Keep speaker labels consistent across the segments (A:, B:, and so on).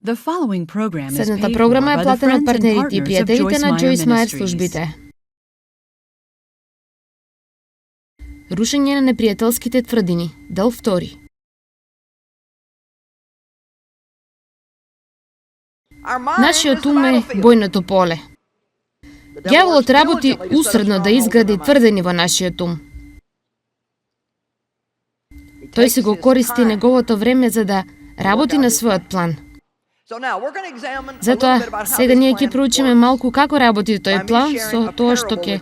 A: Следната програма е платена од партнерите и пријателите на Джойс Мајер службите. Рушење на непријателските тврдини, дел 2. Нашиот ум е бојното поле. Ѓаволот работи усредно да изгради тврдини во нашиот ум. Тој си го користи неговото време за да работи на својот план. Затоа, сега ние ќе проучиме малку како работи тој план со тоа што ќе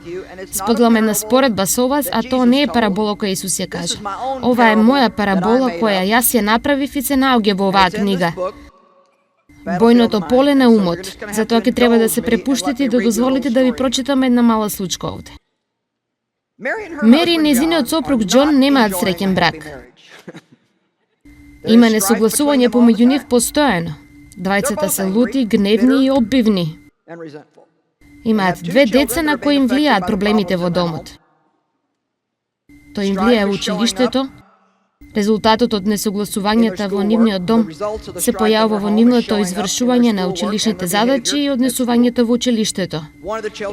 A: споделаме на споредба со вас, а тоа не е парабола која Исус ја кажа. Ова е моја парабола која јас ја направив и се наоѓа во оваа книга. Бојното поле на умот. Затоа ќе треба да се препуштите и да дозволите да ви прочитам една мала случка овде. Мери и нејзиниот сопруг Џон немаат среќен брак. Има несогласување помеѓу нив постојано. Двајцата се лути, гневни и обивни. Имаат 2 деца на кои им влијаат проблемите во домот. Тој им влијае во училиштето. Резултатот од несогласувањата во нивниот дом се појавува во нивното извршување на училишните задачи и однесувањето во училиштето.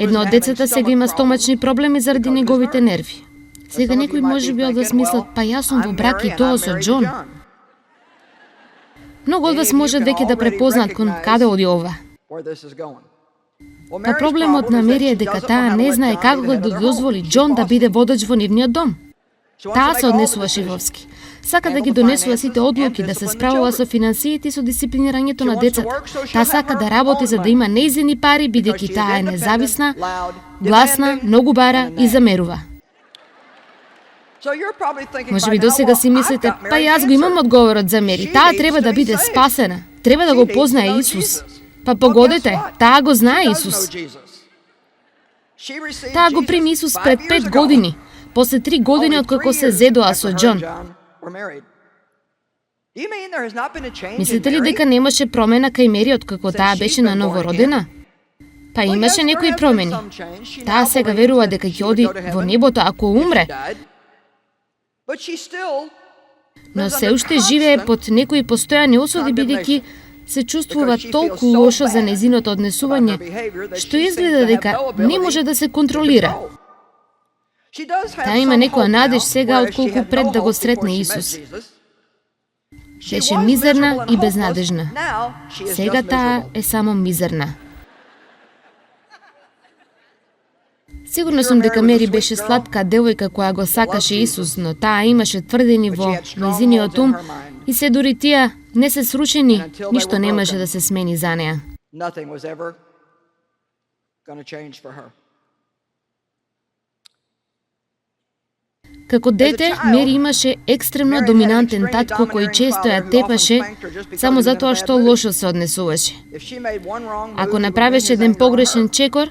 A: Едно од децата сега има стомачни проблеми заради неговите нерви. Сега некои можеби од вас мислат, па јас сум во брак и тоа со Џон. Многу од вас можат веќе да препознаат кон каде оди ова. Па проблемот на Мери е дека таа не знае како да дозволи Џон да биде водач во нивниот дом. Таа се однесува шефовски. Сака да ги донесува сите одлуки, да се справува со финансиите и со дисциплинирањето на децата. Таа сака да работи за да има нејзини пари, бидејќи таа е независна, гласна, многу бара и замерува. Може би досега си мислите, па јас го имам одговорот за Мери. Таа треба да биде спасена. Треба да го познае Исус. Па погодете, таа го знае Исус. Таа го прими Исус пред 5 години, после 3 години откако се зедоа со Џон. Мислите ли дека немаше промена кај Мери откако таа беше на новородена? Па имаше некои промени. Таа сега верува дека ќе оди во небото ако умре. Но се уште живее под некои постојани осуди, бидејќи се чувствува толку лошо за нејзиното однесување, што изгледа дека не може да се контролира. Таа има некоја надеж сега отколку пред да го сретне Исус. Беше мизерна и безнадежна. Сега таа е само мизерна. Сигурна сум дека Мери беше сладка девојка која го сакаше Исус, но таа имаше тврдини во нејзиниот ум и се дури тие не се срушени, ништо не може да се смени за неа. Како дете, Мери имаше екстремно доминантен татко кој често ја тепаше само затоа што лошо се однесуваше. Ако направеше еден погрешен чекор,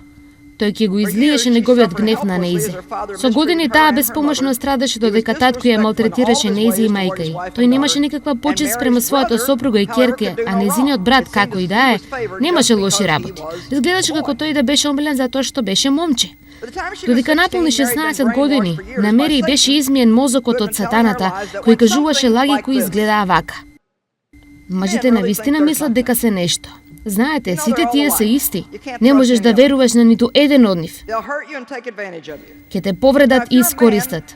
A: тој ќе го излиеше неговиот гнев на нејзе. Со години таа безпомошно страдаше додека татко ја малтретираше нејзе и мајка ѝ. Тој немаше никаква почит спрема својата сопруга и ќерке, а нејзиниот брат, како и да е, немаше лоши работи. Изгледаше како тој да беше омилен затоа што беше момче. Додека наполни 16 години, на Мери беше измиен мозокот од сатаната, кој кажуваше лаги кои изгледаа вака. Мажите навистина мислат дека се нешто. Знаете, сите тие се исти. Не можеш да веруваш на ниту еден од нив. Ќе те повредат и искористат.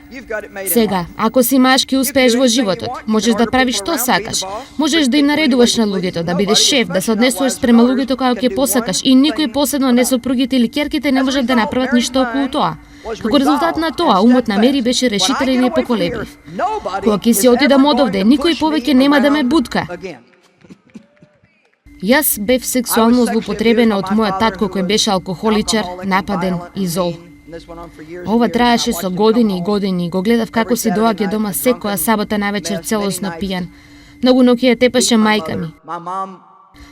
A: Сега, ако си машки успееш во животот, можеш да правиш што сакаш. Можеш да им наредуваш на луѓето, да бидеш шеф, да се однесуваш спрема луѓето како ќе посакаш и никој посебно не сопругите или ќерките не можат да направат ништо околу тоа. Како резултат на тоа, умот на Мери беше решителен и непоколеблив. Кога ќе си отидам одовде, никој повеќе нема да ме бутка. Јас бев сексуално злоупотребена од мојот татко кој беше алкохоличар, нападен и зол. Ова траеше со години и години и го гледав како си доаѓа дома секоја сабота навечер целосно пијан. Многу ноќи ја тепаше мајка ми.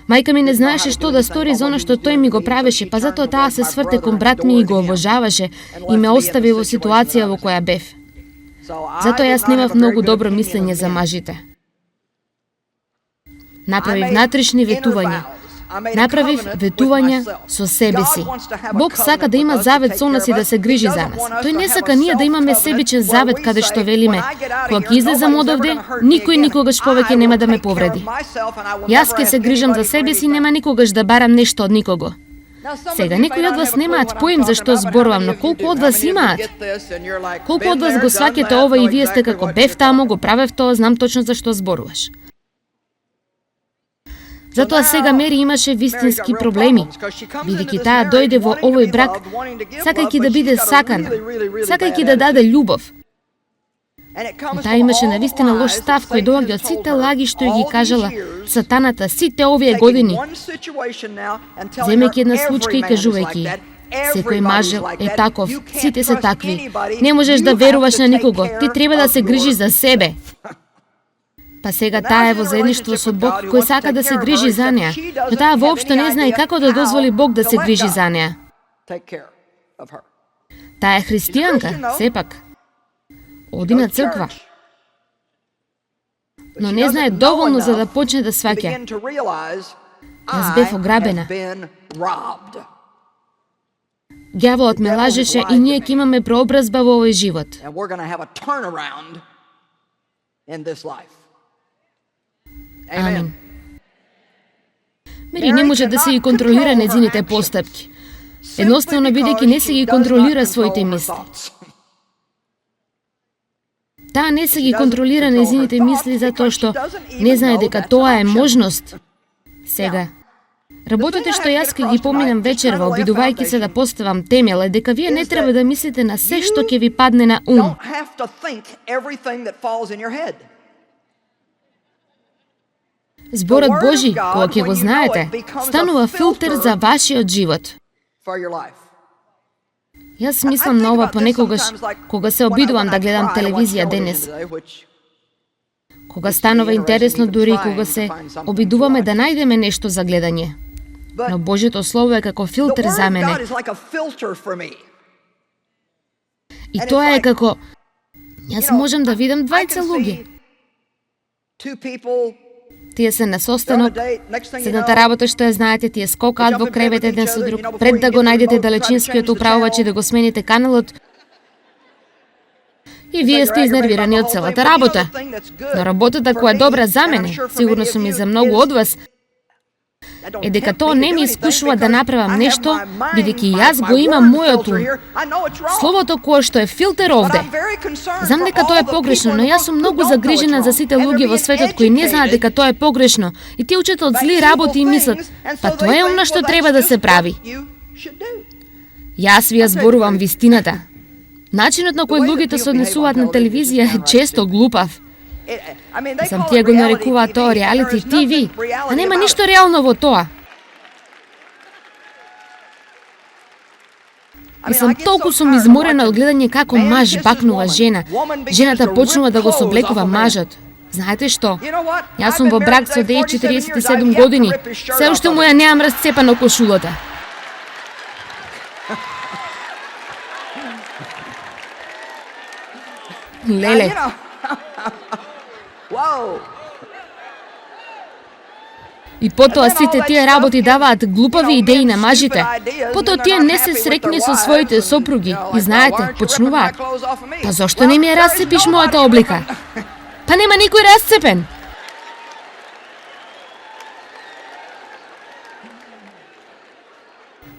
A: Мајка ми не знаеше што да стори за оно што тој ми го правеше, па затоа таа се сврте кон брат ми и го обожаваше и ме остави во ситуација во која бев. Затоа јас немав многу добро мислење за мажите. Направи внатрешни ветувања. Направив ветување со себе си. Бог сака да има завет со нас и да се грижи за нас. Тој не сака ние да имаме себичен завет каде што велиме: кога ќе излезам одовде, никој никогаш повеќе нема да ме повреди. Јас ќе се грижам за себе си, нема никогаш да барам нешто од никого. Сега, некои од вас немаат поим за што зборувам, но колку од вас имаат? Колку од вас го сваќате ова и вие сте како бев таму, го правев тоа, знам точно за што зборуваш. Затоа сега Мери имаше вистински проблеми, бидејќи таа дојде во овој брак сакајќи да биде сакана, сакајќи да даде љубов. И таа имаше навистина лош став кој доаѓа од сите лаги што ја ги кажала сатаната сите овие години, земејќи една случка и кажувајќи: секој мажел е таков, сите се такви, не можеш да веруваш на никого, ти треба да се грижиш за себе. Па сега таа е во заедништво со Бог кој сака да се грижи за неа, но таа воопшто не знае како да дозволи Бог да се грижи за неа. Таа е христијанка, сепак. Оди на црква, но не знае доволно за да почне да сваќа: јас бев ограбена. Ѓаволот ме лажеше и ние ќе имаме преобразба во овој живот. Амин. Мери не може да се ги контролира нејзините постапки. Едноставно бидејќи не се ги контролира своите мисли. Таа не се ги контролира нејзините мисли затоа што не знае дека тоа е можност. Сега, работите што јас ке ги поминам вечерва, обидувајќи се да поставам темел, е дека вие не треба да мислите на се што ќе ви падне на ум. Зборот Божи, кога ќе го знаете, станува филтер за вашиот живот. Јас мислам на ова понекогаш, кога се обидувам да гледам телевизија денес. Кога станува интересно, дури и кога се обидуваме да најдеме нешто за гледање. Но Божјото Слово е како филтер за мене. И тоа е како: јас можам да видам двајца луѓе. Тие се на состанок, седната работа што ја знаете, тие скокаат во кревет еден со друг, пред да го најдете далечинскиот управувач и да го смените каналот, и вие сте изнервирани од целата работа. Но работата која е добра за мене, сигурно сум и за многу од вас, е дека тоа не ми искушува да направам нешто, бидејќи јас го имам мојот ум. Словото кое што е филтер овде. Знам дека тоа е погрешно, но јас сум многу загрижена за сите луѓе во светот кои не знаат дека тоа е погрешно и тие учат од зли работи и мислат: па тоа е она што треба да се прави. Јас ви ја зборувам вистината. Начинот на кој луѓето се однесуваат на телевизија е често глупав. Сам тие го нарекуваат тоа реалити ТВ, а нема ништо реално во тоа. Мислам, толку сум изморена од гледање како маж бакнува жена. Жената почнува да го соблекува мажот. Знаете што? Јас сум во брак со Деј 47 години. Се уште му ја неам расцепано кошулата. Леле. И потоа сите тие работи даваат глупави идеи на мажите. Потоа тие не се среќни со своите сопруги и знаете, почнуваат: па зошто не ми ја расцепиш мојата облика? Па нема никој расцепен.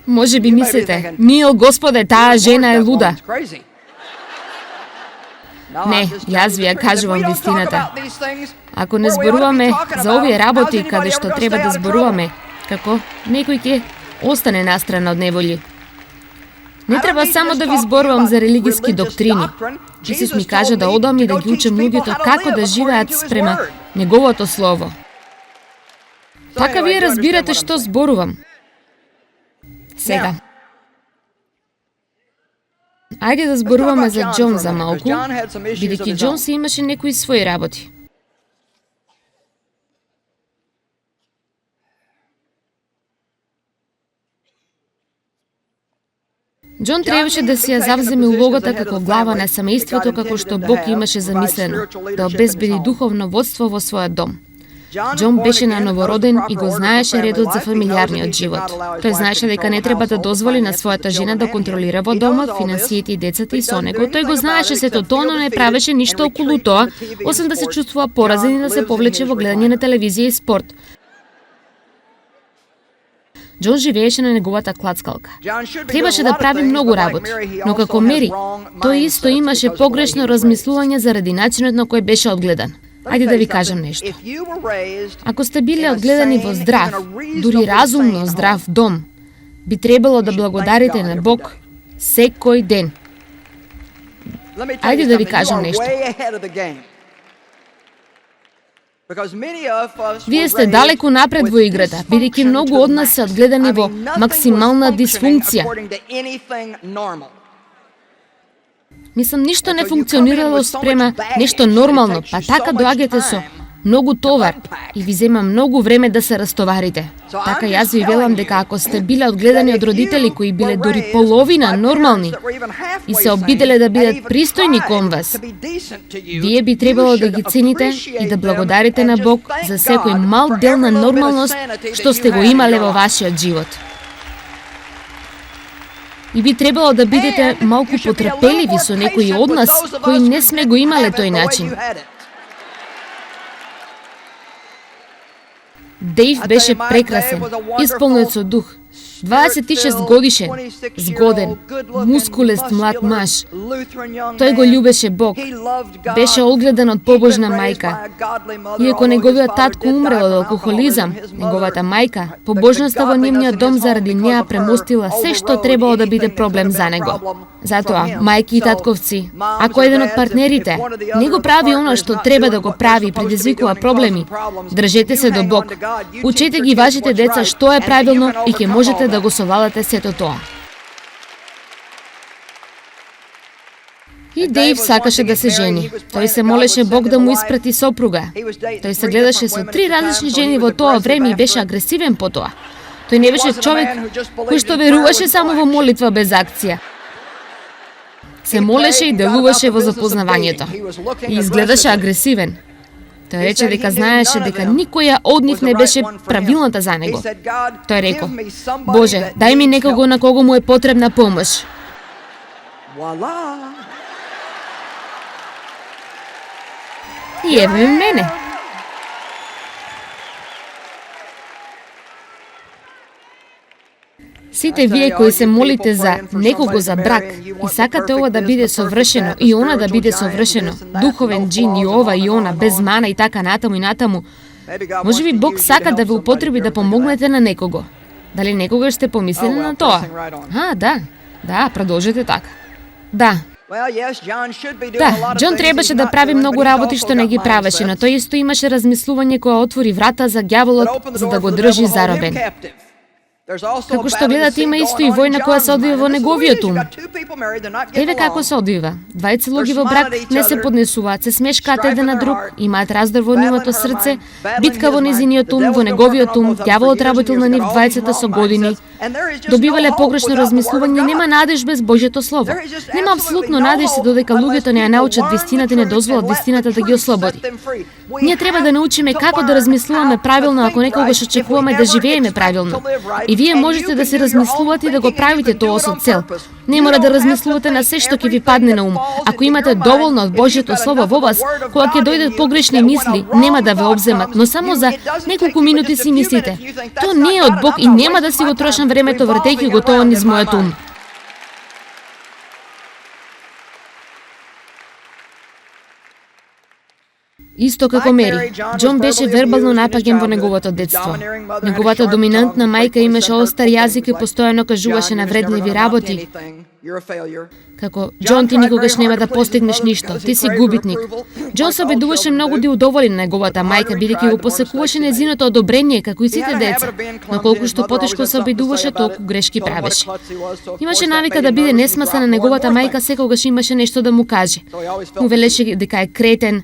A: Може би мислите: мил Господе, таа жена е луда. Не, јас ви ја кажувам вистината. Ако не зборуваме за овие работи каде што треба да зборуваме, како некој ќе остане настрана од неволји. Не треба само да ви зборувам за религиски доктрини. Исус ми кажа да одам и да ги учам луѓето како да живеат спрема Неговото Слово. Така вие разбирате што зборувам. Сега. Ајде да зборуваме за Џон за малку, бидејќи Џон си имаше некои своји работи. Џон требаше да си ја завземе улогата како глава на семејството, како што Бог имаше замислено, да обезбеди духовно водство во својот дом. Џон беше на новороден и го знаеше редот за фамилиарниот живот. Тој знаеше дека не треба да дозволи на својата жена да контролира во домот, финансиите и децата и со него. Тој го знаеше сето тоа, но не правеше ништо околу тоа, освен да се чувствува поразен и да се повлече во гледање на телевизија и спорт. Џон живееше на неговата клацкалка. Требаше да прави многу работи, но како Мери, тој исто имаше погрешно размислување заради начинот на кој беше одгледан. Ајде да ви кажам нешто. Ако сте биле одгледани во здрав, дури разумно здрав дом, би требало да благодарите на Бог секој ден. Ајде да ви кажам нешто. Вие сте далеку напред во играта, бидејќи многу од нас се одгледани во максимална дисфункција. Мислам, ништо не функционирало спрема нешто нормално, па така доаѓате со многу товар и ви зема многу време да се растоварите. Така јас ви велам дека ако сте биле одгледани од родители кои биле дури половина нормални и се обиделе да бидат пристојни кон вас, вие би требало да ги цените и да благодарите на Бог за секој мал дел на нормалност што сте го имале во вашиот живот. И би требало да бидете малку потрпеливи со некои од нас кои не сме го имале тој начин. Дејв беше прекрасен, исполнет со дух, 26 годишен, згоден, мускулест млад маж. Тој го љубеше Бог. Беше одгледан од побожна мајка. Иако неговиот татко умрел од алкохолизам, неговата мајка, побожноста во нивниот дом заради неа премостила се што требало да биде проблем за него. Затоа, мајки и татковци, ако еден од партнерите не го прави она што треба да го прави и предизвикува проблеми, држете се до Бог. Учете ги вашите деца што е правилно и ќе можете да го совладате сето тоа. И Дејв сакаше да се жени. Тој се молеше Бог да му испрати сопруга. Тој се гледаше со 3 различни жени во тоа време и беше агресивен по тоа. Тој не беше човек кој што веруваше само во молитва без акција. Се молеше и делуваше во запознавањето. И изгледаше агресивен. Тој рече дека знаеше дека никоја од нив не беше правилната за него. Тој рекол: Боже, дај ми некого на кого му е потребна помош. И еве мене. Сите вие кои се молите за некого за брак и сакате ова да биде совршено и она да биде совршено, духовен джин и ова и она, без мана и така натаму и натаму, може би Бог сака да ве употреби да помогнете на некого. Дали некогаш сте помислили на тоа? Да, продолжете така. Да, Џон требаше да прави многу работи што не ги правеше, но тој исто имаше размислување кое отвори врата за ѓаволот за да го држи заробен. Како што гледате, има исто и војна која се одвива во неговиот ум. Еве како се одвива. Двајца луѓе во брак не се поднесуваат, се смешкаат еден на друг, имаат раздор во нивното срце, битка во незиниот ум, во неговиот ум, ѓаволот работил на нив двајцата со години. Добивале погрешно размислување, нема надеж без Божјото слово. Нема апсолутно надеж се додека луѓето не ја научат вистината и не дозволат вистината да ги ослободи. Ние треба да научиме како да размислуваме правилно ако некогаш очекуваме да живееме правилно. И вие можете да се размислувате и да го правите тоа со цел. Не мора да размислувате на се што ќе ви падне на ум. Ако имате доволно од Божјото слово во вас, кога ќе дојдат погрешни мисли, нема да ве обземат, но само за неколку минути си мислите: тоа не е од Бог и нема да си го трошам времето вртејќи го тоа низ мојот ум. Исто како Мери, Џон беше вербално напаѓен во неговото детство. Неговата доминантна мајка имаше остар јазик и постојано кажуваше навредливи работи. Како: Џон, ти никогаш нема да постигнеш ништо, ти си губитник. Џон се обидуваше многу да удоволи неговата мајка, бидејќи го посекуваше нејзиното одобрение како и сите деца. Но колку што потешко се обидуваше, толку грешки правеше. Имаше навика да биде несмасен на неговата мајка, секогаш имаше нешто да му каже. Му велеше дека е кретен,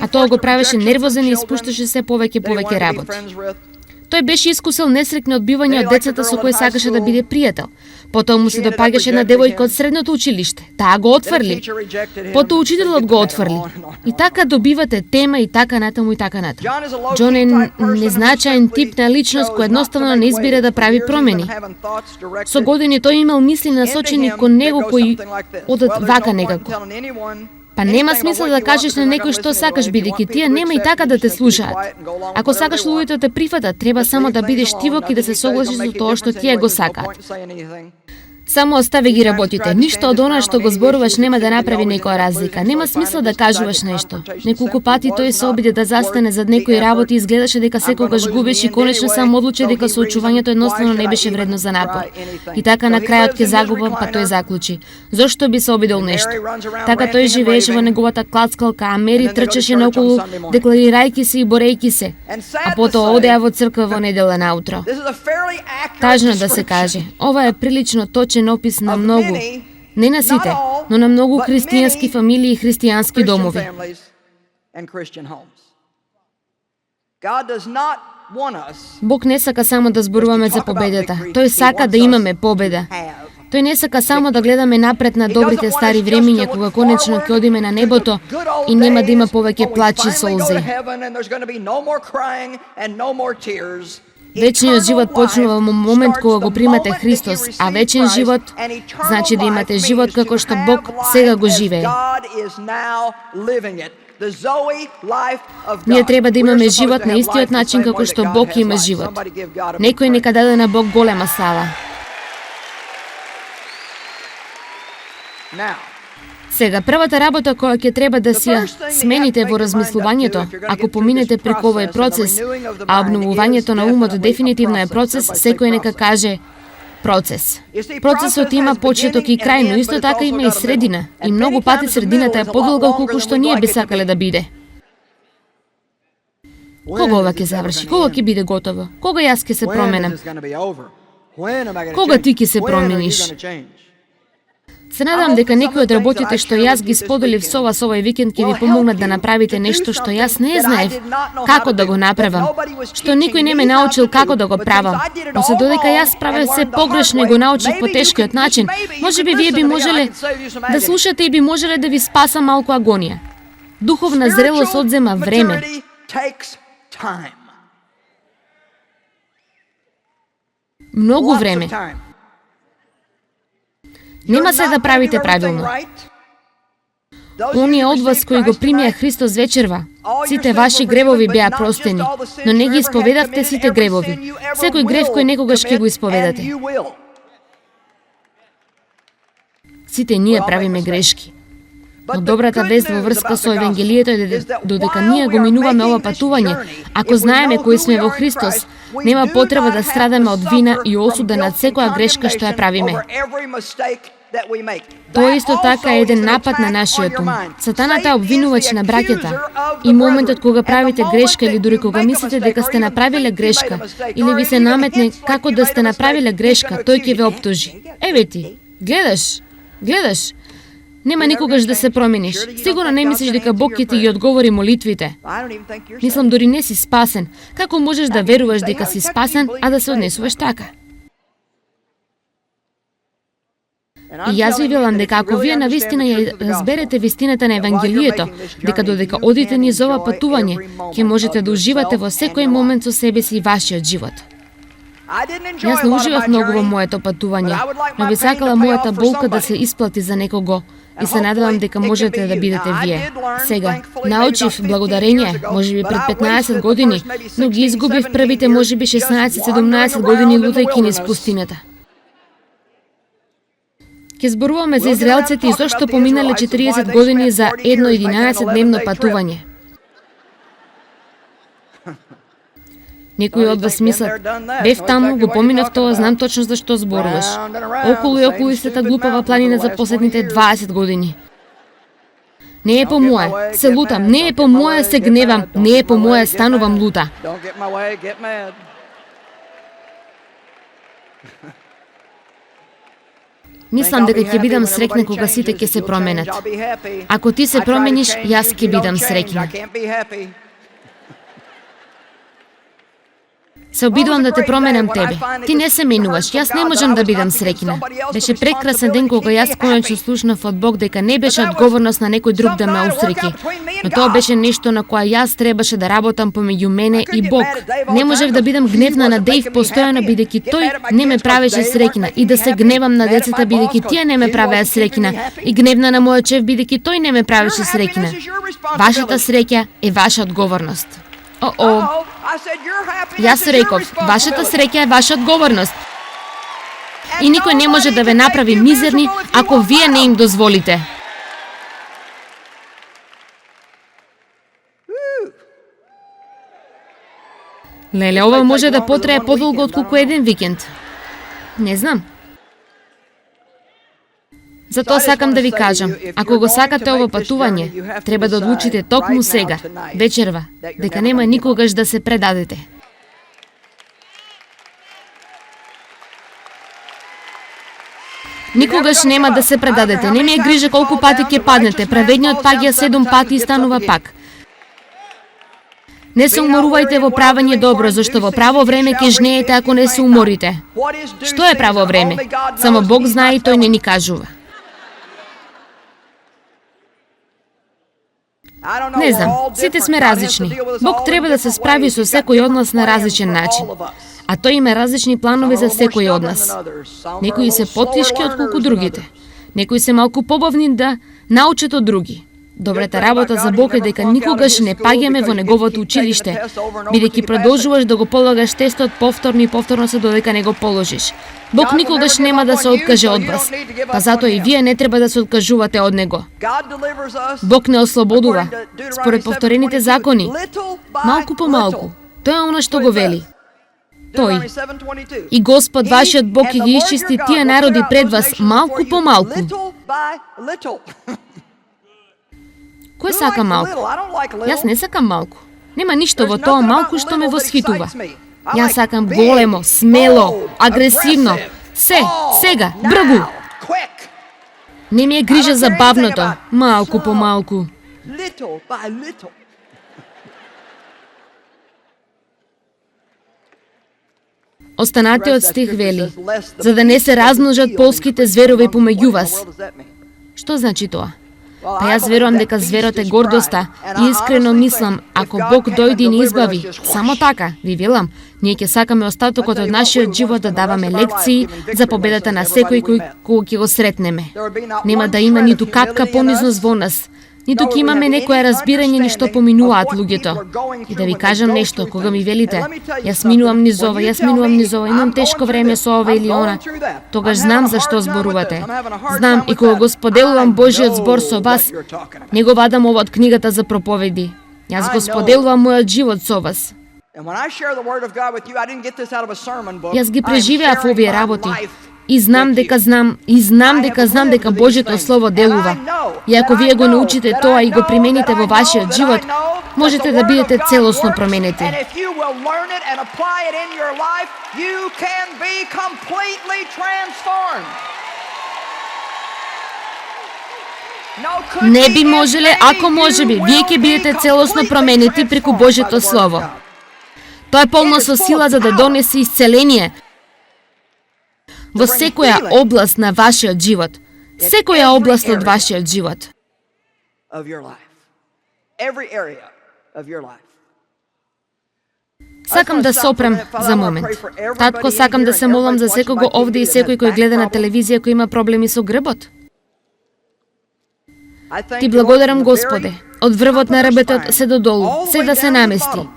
A: а тоа го правеше нервозен и испушташе се повеќе работи. Тој беше искусил несреќни одбивања од децата со кои сакаше да биде пријател. Потоа му се допаѓаше една девојка од средното училиште. Таа го отфрли. Потоа учителот го отфрли. И така добивате тема и така натаму и така натаму. Џон е незначаен тип на личност кој едноставно не избира да прави промени. Со години тој имал мисли насочени кон него кои одат вака некако. Па нема смисла да кажеш на некој што сакаш, бидејќи тие нема и така да те слушаат. Ако сакаш луѓето те прифатат, треба само да бидеш тивок и да се согласиш со тоа што тие го сакаат. Само остави ги работите. Ништо од она што го зборуваш нема да направи некоја разлика. Нема смисла да кажуваш нешто. Неколку пати тој се обиде да застане зад некои работи и изгледаше дека секогаш губеше и конечно сам одлучи дека соочувањето едноставно не беше вредно за напор. И така на крајот ќе загубам, па тој заклучи. Зошто би се обидел нешто? Така тој живееше во неговата клацкалка, а Мери трчаше наоколу, декларирајќи се и борејќи се. А потоа одеа во црква во недела наутро. Тажно да се каже, ова е прилично точен опис на многу, не на сите, но на многу христијански фамилии и христијански домови. Бог не сака само да зборуваме за победата. Тој сака да имаме победа. Тој не сака само да гледаме напред на добрите стари времиња кога конечно ќе одиме на небото и нема да има повеќе плач и солзи. Вечниот живот почнува во момент кога го примате Христос, а вечен живот значи да имате живот како што Бог сега го живее. Ние треба да имаме живот на истиот начин како што Бог има живот. Некој нека даде на Бог голема слава. Сега, првата работа која ќе треба да си ја смените во размислувањето, ако поминете преку овој процес, а обновувањето на умот дефинитивно е процес, секој нека каже процес. Процесот има почеток и крај, но исто така има и средина. И многу пати средината е подолга колку што ние би сакале да биде. Кога ова ќе заврши? Кога ќе биде готово? Кога јас ќе се променам? Кога ти ќе се промениш? Се надам дека некои од работите што јас ги споделив со вас овој викенд ќе ви помогнат да направите нешто што јас не знаев како да го направам, што никој не ме научил како да го правам. Но се додека јас правев се погрешно и го научив по тешкиот начин, можеби вие би можеле да слушате и би можеле да ви спаса малку агонија. Духовна зрелост одзема време. Многу време. Нема се да правите правилно. Оние од вас кои го примија Христос вечерва, сите ваши гревови беа простени, но не ги исповедавте сите гревови. Секој грев кој некогаш ќе го исповедате. Сите ние правиме грешки. Но добрата вест во врска со Евангелието е додека ние го минуваме ова патување, ако знаеме кои сме во Христос, нема потреба да страдаме од вина и осуда над секоја грешка што ја правиме. Тоа исто така е еден напад на нашиот ум. Сатаната е обвинувач на браќата. И моментот кога правите грешка или дури кога мислите дека сте направиле грешка или ви се наметне како да сте направиле грешка, тој ќе ве оптужи. Еве ти, гледаш, нема никогаш да се промениш. Сигурно не мислиш дека Бог ќе ти ги одговори молитвите. Мислам дури не си спасен. Како можеш да веруваш дека си спасен, а да се однесуваш така? И јас ви велам дека ако вие навистина ја разберете вистината на Евангелието, дека додека одите низ ова патување, ќе можете да уживате во секој момент со себе си и вашиот живот. Јас не уживав многу во моето патување, но би сакала мојата болка да се исплати за некого и се надевам дека можете да бидете вие. Сега, научив благодарење, можеби пред 15 години, но ги изгубив првите можеби 16-17 години лутајќи низ пустината. Ке зборуваме за израелците и зошто поминале 40 години за едно 11-дневно патување. Некои од вас мислат, бев таму, го поминав тоа, знам точно за што зборуваш. Околу и околу истата глупава планина за последните 20 години. Не е по моје, се лутам, не е по моје, се гневам, не е по моје, станувам лута. Мислам дека ќе бидам среќна кога сите ќе се променат. Ако ти се промениш, јас ќе бидам среќна. Се обидувам да те променам тебе. Ти не се менуваш, јас не можам да бидам среќна. Беше прекрасен ден кога јас конечно слушнав од Бог дека не беше одговорност на некој друг да ме усреќи. Но тоа беше нешто на кое јас требаше да работам помеѓу мене и Бог. Не можев да бидам гневна на Дејв постојано бидејќи тој не ме правеше среќна и да се гневам на децата бидејќи тие не ме правеа среќна и гневна на мојот шеф бидејќи тој не ме правеше среќна. Вашата среќа е ваша одговорност. Јас реков, вашата среќа е ваша одговорност. И никој не може да ве направи мизерни ако вие не им дозволите. Леле, ова може да потрае подолго отколку еден викенд. Не знам. Затоа сакам да ви кажам, ако го сакате ово патување, треба да одлучите токму сега, вечерва, дека нема никогаш да се предадете. Никогаш нема да се предадете, не ми е грижа колку пати ќе паднете, праведниот паѓа 7 пати и станува пак. Не се уморувајте во правење добро, зашто во право време ќе жнеете ако не се уморите. Што е право време? Само Бог знае и тој не ни кажува. Не знам, сите сме различни. Бог треба да се справи со секој од нас на различен начин. А тој има различни планови за секој од нас. Некои се потишки отколку другите. Некои се малку побавни да научат од други. Добрата работа за Бог е дека никогаш не паѓаме во неговото училиште, бидејќи продолжуваш да го полагаш тестот повторно и повторно се додека не го положиш. Бог никогаш нема да се откаже од вас, па затоа и вие не треба да се откажувате од него. Бог не ослободува, според повторените закони, малку по малку. Тоа е она што го вели. Тој. И Господ, вашиот Бог, ќе ги исчисти тие народи пред вас малку по малку. Кој сака малку? Јас не сакам малку. Нема ништо во тоа малку што ме восхитува. Јас сакам големо, смело, агресивно. Се, сега, бргу. Не ми е грижа за бавното, малку по малку. Останатиот стих вели, за да не се размножат полските зверови помеѓу вас. Што значи тоа? Па јас верувам дека зверот е гордоста и искрено мислам, ако Бог дојде и ни избави, само така, ви велам, ние ќе сакаме остатокот од нашиот живот да даваме лекции за победата на секој кој ќе го сретнеме. Нема да има ниту капка понизност во нас, ниту ќе имаме некое разбирање ни што поминуваат луѓето. И да ви кажам нешто, кога ми велите, јас минувам низ ова, имам тешко време со ова или она, тогаш знам за што зборувате. Знам и кога го споделувам Божиот збор со вас, не го вадам ова од книгата за проповеди. Јас го споделувам мојот живот со вас. Јас ги преживеав овие работи. И знам дека Божјото Слово делува. И ако вие го научите тоа и го примените во вашиот живот, можете да бидете целосно променети. Не би можеле, ако можеби, вие ќе бидете целосно променети преку Божјото Слово. Тоа е полно со сила за да донесе исцеление во секоја област на вашиот живот. Секоја област од вашиот живот. Сакам да се опрем за момент. Татко, сакам да се молам за секого овде и секој кој гледа на телевизија кој има проблеми со грбот. Ти благодарам, Господе, од врвот на ребетот се до долу, се да се намести.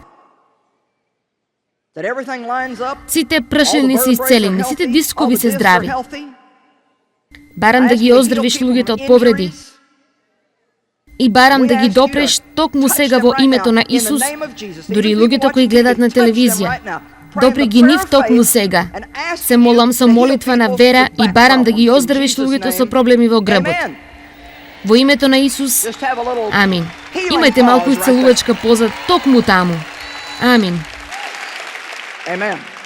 A: Сите прашилни се исцелени, сите дискови се здрави. Барам да ги оздравиш луѓето од повреди. И барам да ги допреш токму сега во името на Исус, дури луѓето кои гледат на телевизија. Допри ги нив токму сега. Се молам со молитва на вера и барам да ги оздравиш луѓето со проблеми во грбот. Во името на Исус, амин. Имајте малку исцелувачка поза токму таму. Амин.
B: Amen.